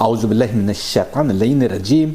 आउज़ुबिल्लाहिमिनश्शैतानिर्रजीम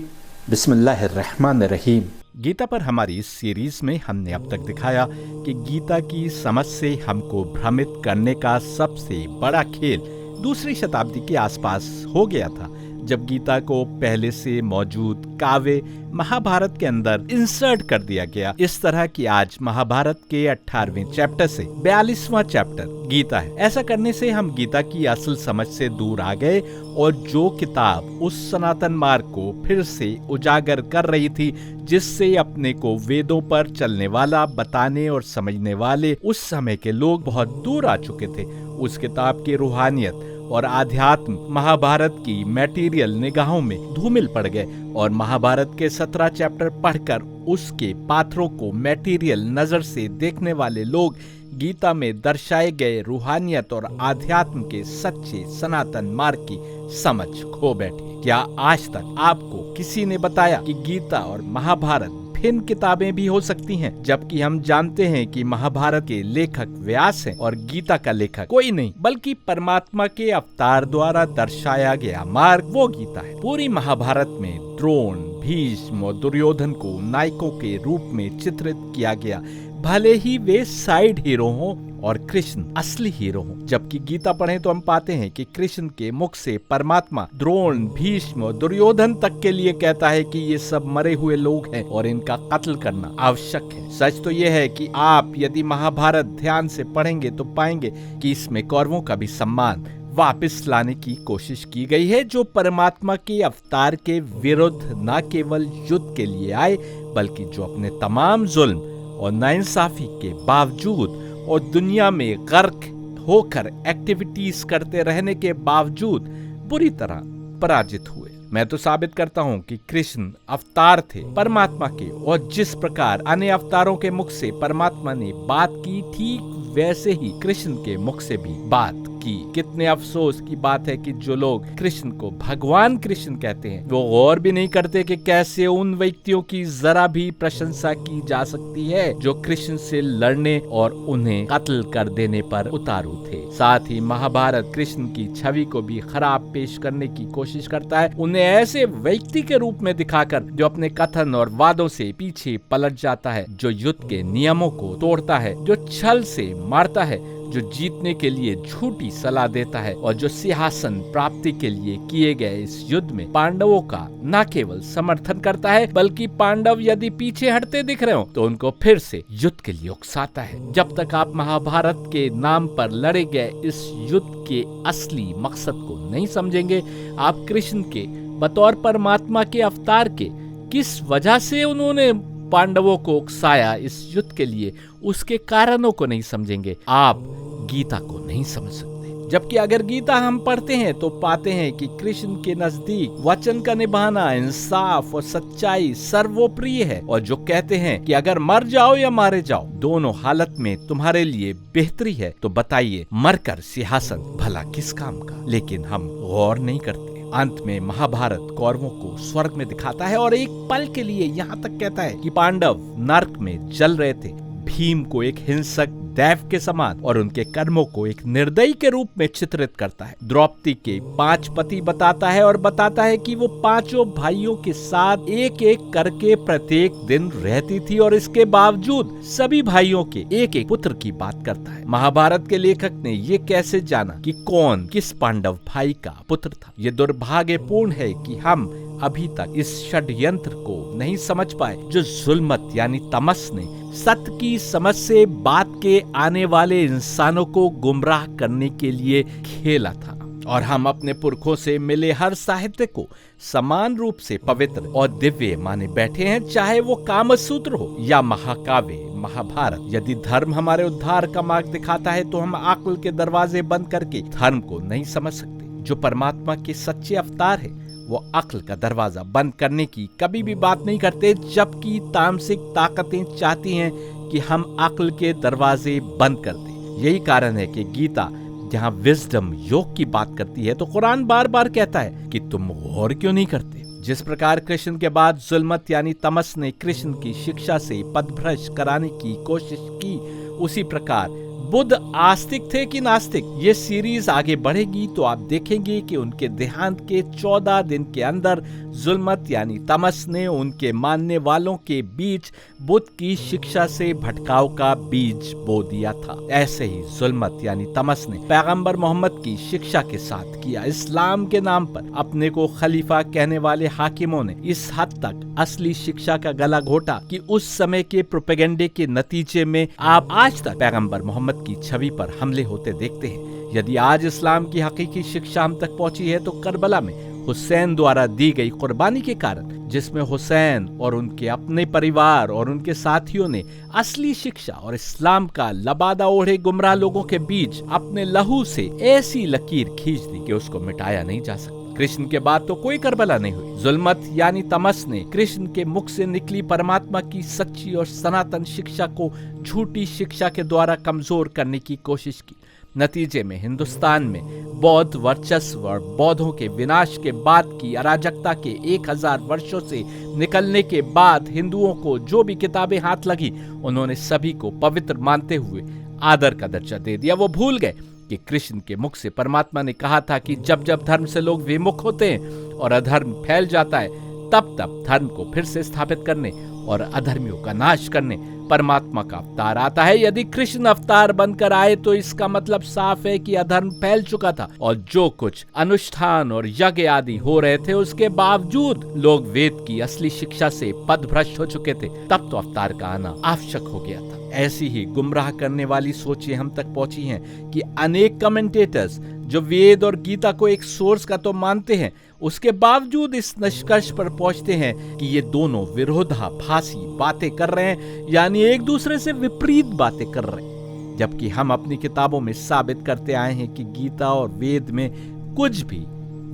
बिस्मिल्लाहिर्रहमानिर्रहीम। गीता पर हमारी इस सीरीज में हमने अब तक दिखाया कि गीता की समझ से हमको भ्रमित करने का सबसे बड़ा खेल दूसरी शताब्दी के आसपास हो गया था, जब गीता को पहले से मौजूद काव्य महाभारत के अंदर इंसर्ट कर दिया गया। इस तरह कि आज महाभारत के 18वें चैप्टर से 42वां चैप्टर गीता है। ऐसा करने से हम गीता की असल समझ से दूर आ गए और जो किताब उस सनातन मार्ग को फिर से उजागर कर रही थी, जिससे अपने को वेदों पर चलने वाला बताने और समझने वाले उस समय के लोग बहुत दूर आ चुके थे, उस किताब की रूहानियत और आध्यात्म महाभारत की मैटीरियल निगाहों में धूमिल पड़ गए और महाभारत के 17 चैप्टर पढ़कर उसके पात्रों को मैटीरियल नजर से देखने वाले लोग गीता में दर्शाए गए रूहानियत और आध्यात्म के सच्चे सनातन मार्ग की समझ खो बैठे। क्या आज तक आपको किसी ने बताया कि गीता और महाभारत भिन्न किताबें भी हो सकती हैं, जबकि हम जानते हैं कि महाभारत के लेखक व्यास हैं और गीता का लेखक कोई नहीं बल्कि परमात्मा के अवतार द्वारा दर्शाया गया मार्ग वो गीता है। पूरी महाभारत में द्रोण, भीष्म और दुर्योधन को नायकों के रूप में चित्रित किया गया, भले ही वे साइड हीरो हों और कृष्ण असली हीरो हों। जबकि गीता पढ़ें तो हम पाते हैं कि कृष्ण के मुख से परमात्मा द्रोण, भीष्म और दुर्योधन तक के लिए कहता है कि ये सब मरे हुए लोग हैं और इनका कत्ल करना आवश्यक है। सच तो यह है कि आप यदि महाभारत ध्यान से पढ़ेंगे तो पाएंगे कि इसमें कौरवों का भी सम्मान वापस लाने की कोशिश की गई है, जो परमात्मा के अवतार के विरुद्ध न केवल युद्ध के लिए आए, बल्कि जो अपने तमाम जुल्म और नाइंसाफी के बावजूद और दुनिया में गर्क होकर एक्टिविटीज करते रहने के बावजूद बुरी तरह पराजित हुए। मैं तो साबित करता हूँ कि कृष्ण अवतार थे परमात्मा के, और जिस प्रकार अन्य अवतारों के मुख से परमात्मा ने बात की, ठीक वैसे ही कृष्ण के मुख से भी बात की। कितने अफसोस की बात है कि जो लोग कृष्ण को भगवान कृष्ण कहते हैं, वो गौर भी नहीं करते कि कैसे उन व्यक्तियों की जरा भी प्रशंसा की जा सकती है जो कृष्ण से लड़ने और उन्हें कत्ल कर देने पर उतारू थे। साथ ही महाभारत कृष्ण की छवि को भी खराब पेश करने की कोशिश करता है, उन्हें ऐसे व्यक्ति के रूप में दिखाकर जो अपने कथन और वादों से पीछे पलट जाता है, जो युद्ध के नियमों को तोड़ता है, जो छल से मारता है, जो जीतने के लिए झूठी सलाह देता है और जो सिंहासन प्राप्ति के लिए किए गए इस युद्ध में पांडवों का न केवल समर्थन करता है, बल्कि पांडव यदि पीछे हटते दिख रहे हो तो उनको फिर से युद्ध के लिए उकसाता है। जब तक आप महाभारत के नाम पर लड़े गए इस युद्ध के असली मकसद को नहीं समझेंगे, आप कृष्ण के बतौर परमात्मा के अवतार के किस वजह से उन्होंने पांडवों को उकसाया इस युद्ध के लिए, उसके कारणों को नहीं समझेंगे, आप गीता को नहीं समझ सकते। जबकि अगर गीता हम पढ़ते हैं तो पाते हैं कि कृष्ण के नजदीक वचन का निभाना, इंसाफ और सच्चाई सर्वोप्रिय है, और जो कहते हैं कि अगर मर जाओ या मारे जाओ, दोनों हालत में तुम्हारे लिए बेहतरी है, तो बताइए मरकर सिंहासन भला किस काम का। लेकिन हम गौर नहीं करते। अंत में महाभारत कौरवों को स्वर्ग में दिखाता है और एक पल के लिए यहाँ तक कहता है कि पांडव नरक में जल रहे थे। भीम को एक हिंसक दैव के समान और उनके कर्मों को एक निर्दयी के रूप में चित्रित करता है। द्रौपदी के 5 पति बताता है और बताता है कि वो 5 भाइयों के साथ एक एक करके प्रत्येक दिन रहती थी, और इसके बावजूद सभी भाइयों के एक एक पुत्र की बात करता है। महाभारत के लेखक ने ये कैसे जाना कि कौन किस पांडव भाई का पुत्र था? ये दुर्भाग्यपूर्ण है कि हम अभी तक इस षड्यंत्र को नहीं समझ पाए जो जुल्मत यानी तमस ने सत्य की समझ से बात के आने वाले इंसानों को गुमराह करने के लिए खेला था। और हम अपने पुरखों से मिले हर साहित्य को समान रूप से पवित्र और दिव्य माने बैठे हैं, चाहे वो कामसूत्र हो या महाकाव्य महाभारत। यदि धर्म हमारे उद्धार का मार्ग दिखाता है तो हम अक्ल के दरवाजे बंद करके धर्म को नहीं समझ सकते। जो परमात्मा के सच्चे अवतार है वो अक्ल का दरवाजा बंद करने की कभी भी बात नहीं करते, जबकि तामसिक ताकतें चाहती हैं कि हम अक्ल के दरवाजे बंद कर दें। यही कारण है कि गीता जहाँ विजडम योग की बात करती है तो कुरान बार बार कहता है कि तुम गौर क्यों नहीं करते। जिस प्रकार कृष्ण के बाद जुल्मत यानी तमस ने कृष्ण की शिक्षा से पथभ्रष्ट कराने की कोशिश की, उसी प्रकार बुद्ध आस्तिक थे कि नास्तिक? ये सीरीज आगे बढ़ेगी तो आप देखेंगे कि उनके देहांत के 14 दिन के अंदर जुल्मत यानी तमस ने उनके मानने वालों के बीच बुद्ध की शिक्षा से भटकाव का बीज बो दिया था। ऐसे ही जुल्मत यानी तमस ने पैगंबर मोहम्मद की शिक्षा के साथ किया। इस्लाम के नाम पर अपने को खलीफा कहने वाले हाकिमों ने इस हद तक असली शिक्षा का गला घोटा कि उस समय के प्रोपेगेंडे के नतीजे में आप आज तक पैगंबर मोहम्मद की छवि पर हमले होते देखते हैं। यदि आज इस्लाम की हकीकी शिक्षा हम तक पहुंची है तो करबला में हुसैन द्वारा दी गई कुर्बानी के कारण, जिसमें हुसैन और उनके अपने परिवार और उनके साथियों ने असली शिक्षा और इस्लाम का लबादा ओढ़े गुमराह लोगों के बीच अपने लहू से ऐसी लकीर खींच दी कि उसको मिटाया नहीं जा सकता। कृष्ण के बाद तो कोई करबला नहीं हुई। जुल्मत यानी तमस ने कृष्ण के मुख से निकली परमात्मा की सच्ची और सनातन शिक्षा को झूठी शिक्षा के द्वारा कमजोर करने की कोशिश की। नतीजे में हिंदुस्तान में बौद्ध वर्चस्व और बौद्धों के विनाश के बाद की अराजकता के 1000 वर्षों से निकलने के बाद हिंदुओं को जो भी किताबें हाथ लगी उन्होंने सभी को पवित्र मानते हुए आदर का दर्जा दे दिया। वो भूल गए कि कृष्ण के मुख से परमात्मा ने कहा था कि जब जब धर्म से लोग विमुख होते हैं और अधर्म फैल जाता है तब तब धर्म को फिर से स्थापित करने और अधर्मियों का नाश करने परमात्मा का अवतार आता है। यदि कृष्ण अवतार बनकर आए तो इसका मतलब साफ है कि अधर्म फैल चुका था और जो कुछ अनुष्ठान और यज्ञ आदि हो रहे थे उसके बावजूद लोग वेद की असली शिक्षा से पथभ्रष्ट हो चुके थे, तब तो अवतार का आना आवश्यक हो गया था। ऐसी ही गुमराह करने वाली सोचें हम तक पहुंची हैं कि अनेक कमेंटेटर्स जो वेद और गीता को एक सोर्स का तो मानते हैं, उसके बावजूद इस निष्कर्ष पर पहुंचते हैं कि ये दोनों विरोधाभासी बातें कर रहे हैं, यानी एक दूसरे से विपरीत बातें कर रहे हैं। जबकि हम अपनी किताबों में साबित करते आए हैं कि गीता और वेद में कुछ भी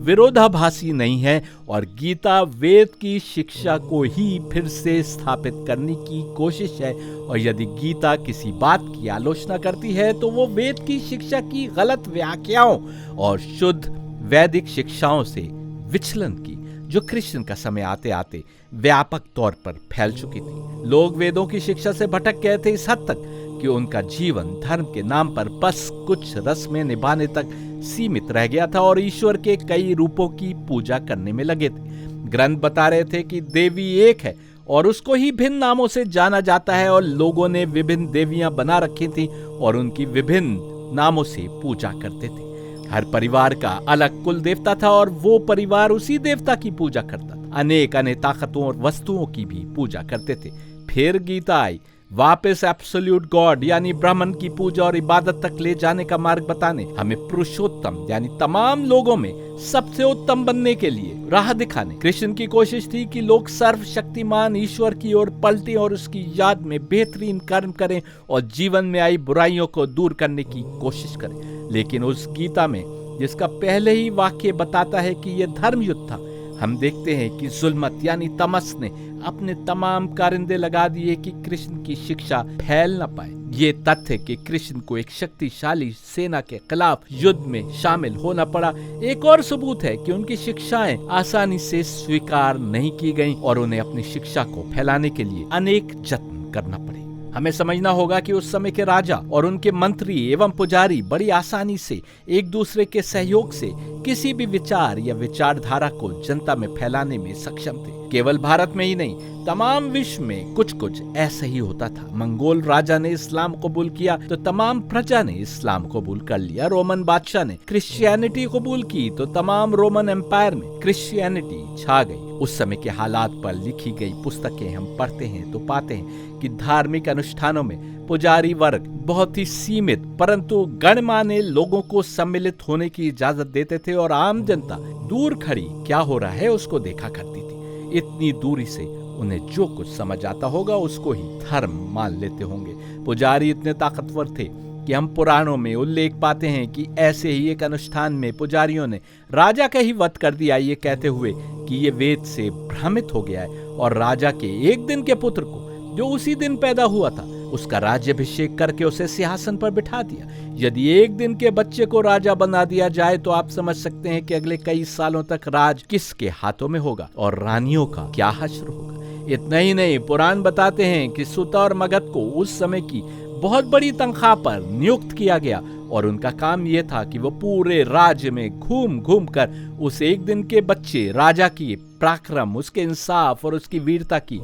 विरोधाभासी नहीं है और गीता वेद की शिक्षा को ही फिर से स्थापित करने की कोशिश है। और यदि गीता किसी बात की आलोचना करती है तो वो वेद की शिक्षा की गलत व्याख्याओं और शुद्ध वैदिक शिक्षाओं से विचलन की, जो कृष्ण का समय आते आते व्यापक तौर पर फैल चुकी थी। लोग वेदों की शिक्षा से भटक गए थे इस हद तक कि उनका जीवन धर्म के नाम पर बस कुछ रस्में निभाने तक सीमित रह गया था और ईश्वर के कई रूपों की पूजा करने में लगे थे। ग्रंथ बता रहे थे कि देवी एक है और उसको ही भिन्न नामों से जाना जाता है और लोगों ने विभिन्न देवियां बना रखी थी और उनकी विभिन्न नामों से पूजा करते थे। हर परिवार का अलग कुल देवता था और वो परिवार उसी देवता की पूजा करता था। अनेक ताकतों और वस्तुओं की भी पूजा करते थे। फिर गीता आई, वापस एब्सोल्यूट गॉड यानी ब्राह्मण की पूजा और इबादत तक ले जाने का मार्ग बताने, हमें पुरुषोत्तम यानी तमाम लोगों में सबसे उत्तम बनने के लिए राह दिखाने। कृष्ण की कोशिश थी कि लोग सर्वशक्तिमान ईश्वर की ओर पलटें और उसकी याद में बेहतरीन कर्म करें और जीवन में आई बुराइयों को दूर करने की कोशिश करें। लेकिन उस गीता में जिसका पहले ही वाक्य बताता है कि यह धर्म युद्ध था, हम देखते हैं कि जुल्मत यानी तमस ने अपने तमाम कारिंदे लगा दिए कि कृष्ण की शिक्षा फैल न पाए। ये तथ्य कि कृष्ण को एक शक्तिशाली सेना के खिलाफ युद्ध में शामिल होना पड़ा एक और सबूत है कि उनकी शिक्षाएं आसानी से स्वीकार नहीं की गईं और उन्हें अपनी शिक्षा को फैलाने के लिए अनेक जत्न करना पड़े। हमें समझना होगा कि उस समय के राजा और उनके मंत्री एवं पुजारी बड़ी आसानी से एक दूसरे के सहयोग से किसी भी विचार या विचारधारा को जनता में फैलाने में सक्षम थे। केवल भारत में ही नहीं, तमाम विश्व में कुछ कुछ ऐसा ही होता था। मंगोल राजा ने इस्लाम कबूल किया तो तमाम प्रजा ने इस्लाम कबूल कर लिया। रोमन बादशाह ने क्रिश्चियनिटी कबूल की तो तमाम रोमन एम्पायर में क्रिश्चियनिटी छा गई। उस समय के हालात पर लिखी गई पुस्तकें हम पढ़ते हैं तो पाते हैं कि धार्मिक अनुष्ठानों में पुजारी वर्ग बहुत ही सीमित परंतु गणमान्य लोगों को सम्मिलित होने की इजाजत देते थे और आम जनता दूर खड़ी क्या हो रहा है उसको देखा करती थी। इतनी दूरी से उन्हें जो कुछ समझ आता होगा उसको ही धर्म मान लेते होंगे। पुजारी इतने ताकतवर थे कि हम पुराणों में उल्लेख पाते हैं कि ऐसे ही एक अनुष्ठान में पुजारियों ने राजा का ही वध कर दिया, ये कहते हुए कि ये वेद से भ्रमित हो गया है और राजा के एक दिन के पुत्र को जो उसी दिन पैदा हुआ था उसका राज्याभिषेक करके उसे सिंहासन पर बिठा दिया। यदि एक दिन के बच्चे को राजा बना दिया जाए तो आप समझ सकते हैं कि अगले कई सालों तक राज किसके हाथों में होगा और रानियों का क्या हश्र होगा। इतना ही नहीं, पुराण बताते हैं कि सुता और मगध को उस समय की बहुत बड़ी तनख्वाह पर नियुक्त किया गया और उनका काम यह था कि वो पूरे राज्य में घूम घूम कर उस एक दिन के बच्चे राजा की पराक्रम, उसके इंसाफ और उसकी वीरता की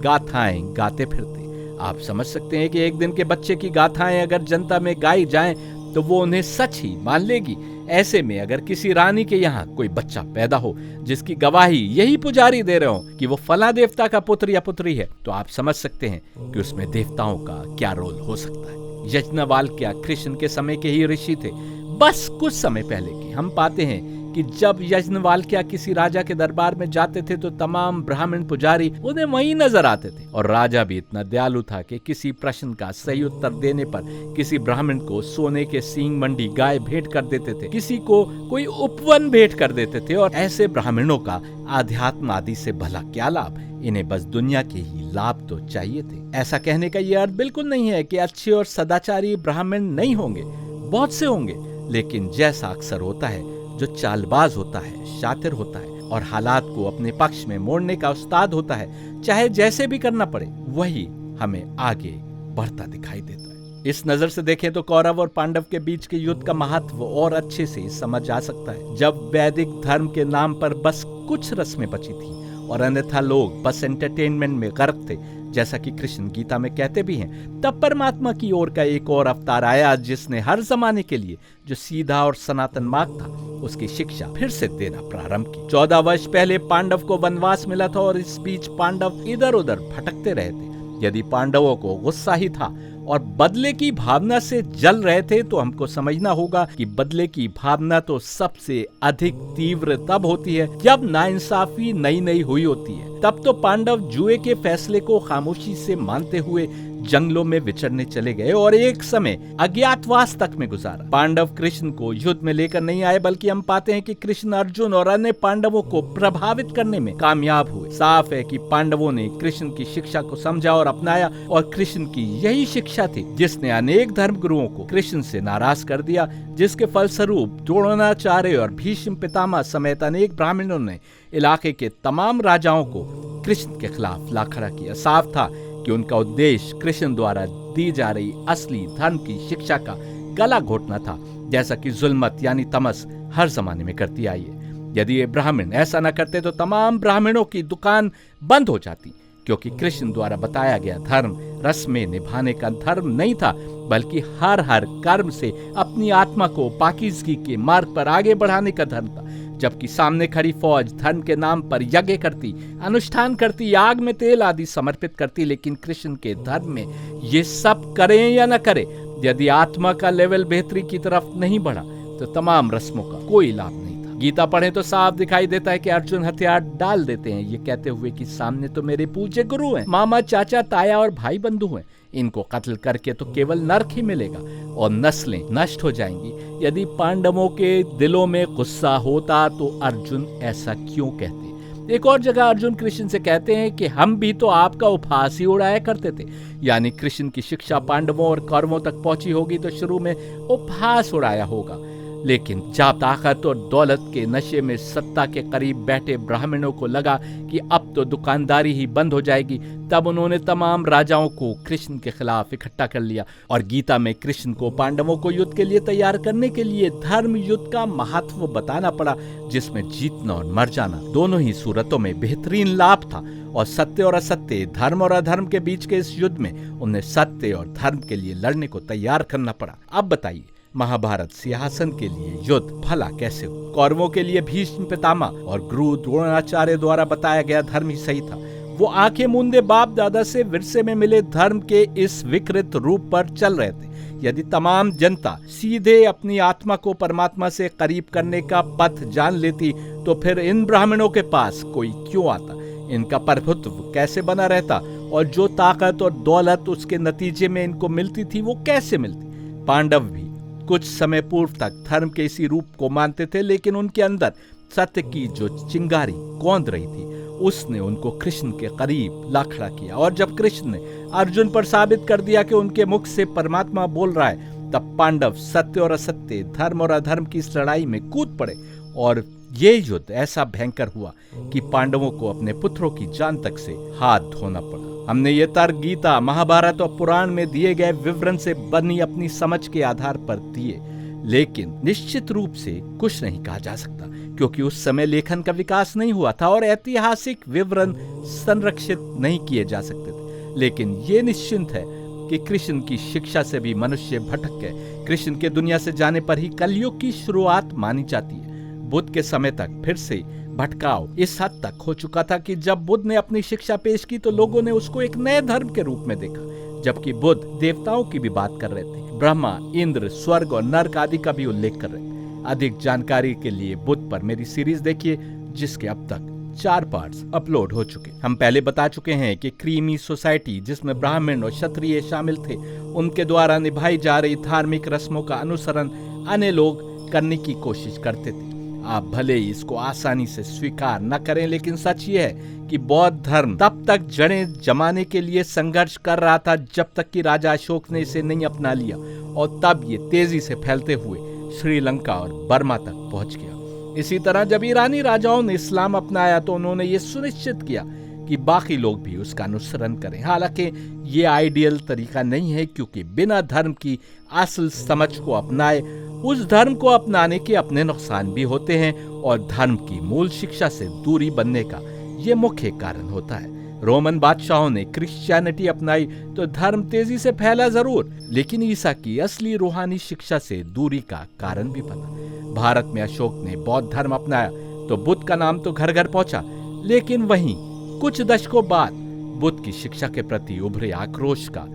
गाथाएं गाते फिरते। आप समझ सकते हैं कि एक दिन के बच्चे की गाथाएं अगर जनता में गाई जाएं तो वो उन्हें सच ही मान लेगी। ऐसे में अगर किसी रानी के यहाँ कोई बच्चा पैदा हो जिसकी गवाही यही पुजारी दे रहे हो कि वो फला देवता का पुत्र या पुत्री है, तो आप समझ सकते हैं कि उसमें देवताओं का क्या रोल हो सकता है। यज्ञवल्क्य कृष्ण के समय के ही ऋषि थे। बस कुछ समय पहले की हम पाते हैं कि जब यज्ञवल्क्य किसी राजा के दरबार में जाते थे तो तमाम ब्राह्मण पुजारी उन्हें वहीं नजर आते थे, और राजा भी इतना दयालु था कि किसी प्रश्न का सही उत्तर देने पर किसी ब्राह्मण को सोने के सींग मंडी गाय भेंट कर देते थे, किसी को कोई उपवन भेंट कर देते थे। और ऐसे ब्राह्मणों का आध्यात्म आदि से भला क्या लाभ, इन्हें बस दुनिया के ही लाभ तो चाहिए थे। ऐसा कहने का ये अर्थ बिल्कुल नहीं है कि अच्छे और सदाचारी ब्राह्मण नहीं होंगे, बहुत से होंगे, लेकिन जैसा अक्सर होता है, जो चालबाज होता है, शातिर होता है और हालात को अपने पक्ष में मोड़ने का उस्ताद होता है, चाहे जैसे भी करना पड़े, वही हमें आगे बढ़ता दिखाई देता है। इस नजर से देखें तो कौरव और पांडव के बीच के युद्ध का महत्व और अच्छे से समझ आ सकता है। जब वैदिक धर्म के नाम पर बस कुछ रस्में बची थी और अन्यथा लोग बस एंटरटेनमेंट में गर्क थे, जैसा कि कृष्ण गीता में कहते भी हैं, तब परमात्मा की ओर का एक और अवतार आया जिसने हर जमाने के लिए जो सीधा और सनातन मार्ग था उसकी शिक्षा फिर से देना प्रारंभ की। 14 वर्ष पहले पांडव को वनवास मिला था और इस बीच पांडव इधर उधर भटकते रहे थे। यदि पांडवों को गुस्सा ही था और बदले की भावना से जल रहे थे तो हमको समझना होगा कि बदले की भावना तो सबसे अधिक तीव्र तब होती है जब नाइंसाफी नई नई हुई होती है। तब तो पांडव जुए के फैसले को खामोशी से मानते हुए जंगलों में विचरने चले गए और एक समय अज्ञातवास तक में गुजारा। पांडव कृष्ण को युद्ध में लेकर नहीं आए, बल्कि हम पाते हैं कि कृष्ण अर्जुन और अन्य पांडवों को प्रभावित करने में कामयाब हुए। साफ है कि पांडवों ने कृष्ण की शिक्षा को समझा और अपनाया, और कृष्ण की यही शिक्षा थी जिसने अनेक धर्म गुरुओं को कृष्ण से नाराज कर दिया, जिसके फलस्वरूप द्रोणाचार्य और भीष्म पितामह समेत अनेक ब्राह्मणों ने इलाके के तमाम राजाओं को कृष्ण के खिलाफ लाखड़ा किया। साफ था कि उनका उद्देश्य कृष्ण द्वारा दी जा रही असली धर्म की शिक्षा का गला घोटना था, जैसा कि जुल्मत यानी तमस हर जमाने में करती आई है। यदि ये ब्राह्मण ऐसा न करते तो तमाम ब्राह्मणों की दुकान बंद हो जाती, क्योंकि कृष्ण द्वारा बताया गया धर्म रस्में निभाने का धर्म नहीं था, बल्कि हर कर्म से अपनी आत्मा को पाकीज़गी के मार्ग पर आगे बढ़ाने का धर्म था। जबकि सामने खड़ी फौज धर्म के नाम पर यज्ञ करती, अनुष्ठान करती, आग में तेल आदि समर्पित करती, लेकिन कृष्ण के धर्म में ये सब करें या न करें, यदि आत्मा का लेवल बेहतरी की तरफ नहीं बढ़ा तो तमाम रस्मों का कोई लाभ नहीं था। गीता पढ़े तो साफ दिखाई देता है कि अर्जुन हथियार डाल देते हैं, ये कहते हुए कि सामने तो मेरे पूज्य गुरु हैं, मामा, चाचा, ताया और भाई बंधु हैं, इनको कत्ल करके तो केवल नरक ही मिलेगा और नस्लें नष्ट हो जाएंगी। यदि पांडवों के दिलों में गुस्सा होता तो अर्जुन ऐसा क्यों कहते? एक और जगह अर्जुन कृष्ण से कहते हैं कि हम भी तो आपका उपहास ही उड़ाया करते थे। यानी कृष्ण की शिक्षा पांडवों और कौरवों तक पहुंची होगी तो शुरू में उपहास उड़ाया होगा, लेकिन जब ताकत और दौलत के नशे में सत्ता के करीब बैठे ब्राह्मणों को लगा कि अब तो दुकानदारी ही बंद हो जाएगी, तब उन्होंने तमाम राजाओं को कृष्ण के खिलाफ इकट्ठा कर लिया। और गीता में कृष्ण को पांडवों को युद्ध के लिए तैयार करने के लिए धर्म युद्ध का महत्व बताना पड़ा, जिसमें जीतना और मर जाना दोनों ही सूरतों में बेहतरीन लाभ था। और सत्य और असत्य, धर्म और अधर्म के बीच के इस युद्ध में उन्हें सत्य और धर्म के लिए लड़ने को तैयार करना पड़ा। अब बताइए, महाभारत सिंहासन के लिए युद्ध भला कैसे हुआ? कौरवों के लिए भीष्म पितामह और गुरु द्रोणाचार्य द्वारा बताया गया धर्म ही सही था। वो आंखें मूंदे बाप दादा से विरसे में मिले धर्म के इस विकृत रूप पर चल रहे थे। यदि तमाम जनता सीधे अपनी आत्मा को परमात्मा से करीब करने का पथ जान लेती तो फिर इन ब्राह्मणों के पास कोई क्यों आता? इनका प्रभुत्व कैसे बना रहता? और जो ताकत और दौलत उसके नतीजे में इनको मिलती थी वो कैसे मिलती? पांडव भी कुछ समय पूर्व तक धर्म के इसी रूप को मानते थे, लेकिन उनके अंदर सत्य की जो चिंगारी कौंध रही थी उसने उनको कृष्ण के करीब ला खड़ा किया। और जब कृष्ण ने अर्जुन पर साबित कर दिया कि उनके मुख से परमात्मा बोल रहा है, तब पांडव सत्य और असत्य, धर्म और अधर्म की इस लड़ाई में कूद पड़े और ये युद्ध ऐसा भयंकर हुआ कि पांडवों को अपने पुत्रों की जान तक से हाथ धोना पड़ा। हमने ये तर्क गीता, महाभारत और पुराण में दिए गए विवरण से बनी अपनी समझ के आधार पर दिए, लेकिन निश्चित रूप से कुछ नहीं कहा जा सकता क्योंकि उस समय लेखन का विकास नहीं हुआ था और ऐतिहासिक विवरण संरक्षित नहीं किए जा सकते थे। लेकिन ये निश्चिंत है कि कृष्ण की शिक्षा से भी मनुष्य भटक गए। कृष्ण के दुनिया से जाने पर ही कलयुग की शुरुआत मानी जाती है। बुद्ध के समय तक फिर से भटकाव इस हद तक हो चुका था कि जब बुद्ध ने अपनी शिक्षा पेश की तो लोगों ने उसको एक नए धर्म के रूप में देखा, जबकि बुद्ध देवताओं की भी बात कर रहे थे, ब्रह्मा, इंद्र, स्वर्ग और नर्क आदि का भी उल्लेख कर रहे थे। अधिक जानकारी के लिए बुद्ध पर मेरी सीरीज देखिए, जिसके अब तक 4 पार्ट्स अपलोड हो चुके। हम पहले बता चुके हैं कि क्रीमी सोसाइटी, जिसमें ब्राह्मण और क्षत्रिय शामिल थे, उनके द्वारा निभाई जा रही धार्मिक रस्मों का अनुसरण अन्य लोग करने की कोशिश करते थे। आप भले ही इसको आसानी से स्वीकार न करें, लेकिन सच ये है कि बौद्ध धर्म तब तक जड़ें जमाने के लिए संघर्ष कर रहा था जब तक कि राजा अशोक ने इसे नहीं अपना लिया, और तब ये तेजी से फैलते हुए श्रीलंका और बर्मा तक पहुंच गया। इसी तरह जब ईरानी राजाओं ने इस्लाम अपनाया तो उन्होंने ये सुनिश्चित किया कि बाकी लोग भी उसका अनुसरण करें। हालांकि ये आइडियल तरीका नहीं है, क्योंकि बिना धर्म की असल समझ को अपनाए उस धर्म को अपनाने के अपने नुकसान भी होते हैं, और धर्म की मूल शिक्षा से दूरी बनने का ये मुख्य कारण होता है। रोमन बादशाहों ने क्रिश्चियनिटी अपनाई तो धर्म तेजी से फैला जरूर, लेकिन ईसा की असली रूहानी शिक्षा से दूरी का कारण भी बना। भारत में अशोक ने बौद्ध धर्म अपनाया तो बुद्ध का नाम तो घर घर पहुंचा, लेकिन वहीं कुछ दशकों बाद बुद्ध की शिक्षा के प्रति उभरे आक्रोश का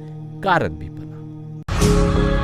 कारण भी बना।